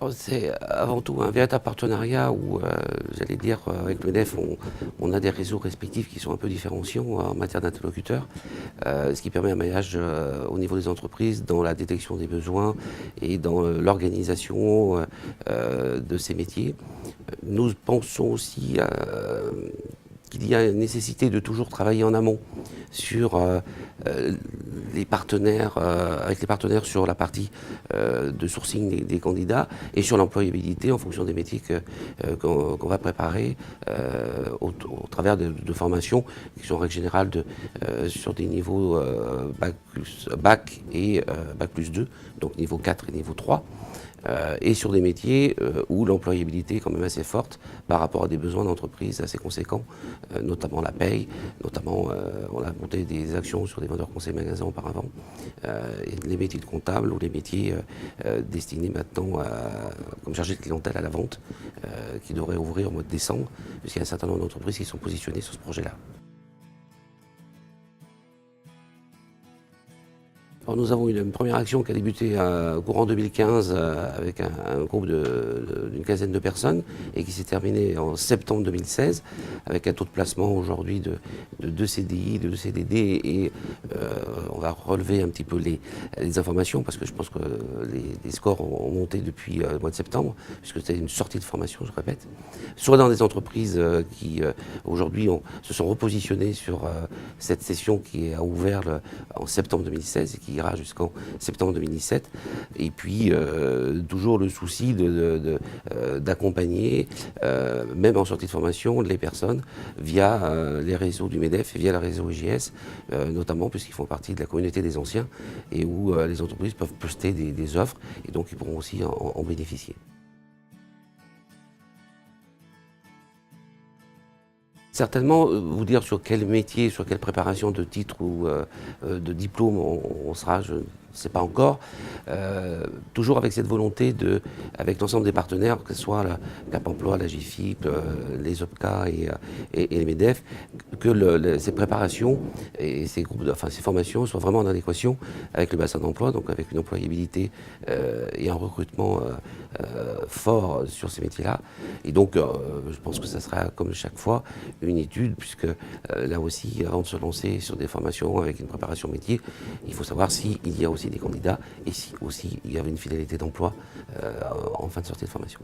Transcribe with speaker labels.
Speaker 1: Alors, c'est avant tout un véritable partenariat où, j'allais dire, avec le MEDEF, on a des réseaux respectifs qui sont un peu différenciants en matière d'interlocuteurs, ce qui permet un maillage au niveau des entreprises dans la détection des besoins et dans l'organisation de ces métiers. Nous pensons aussi qu'il y a une nécessité de toujours travailler en amont sur les partenaires, avec les partenaires sur la partie de sourcing des candidats et sur l'employabilité en fonction des métiers qu'on va préparer au travers de formations qui sont en règle générale sur des niveaux bac et bac plus 2, donc niveau 4 et niveau 3. Et sur des métiers où l'employabilité est quand même assez forte par rapport à des besoins d'entreprise assez conséquents, notamment la paye, notamment on a monté des actions sur des vendeurs conseils magasins auparavant, et les métiers de comptable ou les métiers destinés maintenant comme chargé de clientèle à la vente, qui devraient ouvrir au mois de décembre, puisqu'il y a un certain nombre d'entreprises qui sont positionnées sur ce projet-là. Alors nous avons eu une première action qui a débuté courant 2015 avec un groupe d'une quinzaine de personnes et qui s'est terminée en septembre 2016 avec un taux de placement aujourd'hui de 2 CDI, de 2 CDD et on va relever un petit peu les informations parce que je pense que les scores ont monté depuis le mois de septembre puisque c'est une sortie de formation, je répète, soit dans des entreprises qui aujourd'hui se sont repositionnées sur cette session qui a ouvert en septembre 2016 et qui ira jusqu'en septembre 2017. Et puis, toujours le souci d'accompagner, même en sortie de formation, les personnes via les réseaux du MEDEF et via le réseau EJS, notamment puisqu'ils font partie de la communauté des anciens et où les entreprises peuvent poster des offres et donc ils pourront aussi en bénéficier. Certainement, vous dire sur quel métier, sur quelle préparation de titre ou de diplôme on sera, je ne sais pas encore. Toujours avec cette volonté avec l'ensemble des partenaires, que ce soit la Cap Emploi, la GIFIP, les OPCA et les MEDEF, que ces préparations et ces formations soient vraiment en adéquation avec le bassin d'emploi, donc avec une employabilité et un recrutement fort sur ces métiers-là. Et donc, je pense que ça sera, comme chaque fois, une étude, puisque là aussi, avant de se lancer sur des formations avec une préparation métier, il faut savoir s'il y a aussi des candidats et si aussi il y avait une finalité d'emploi en fin de sortie de formation.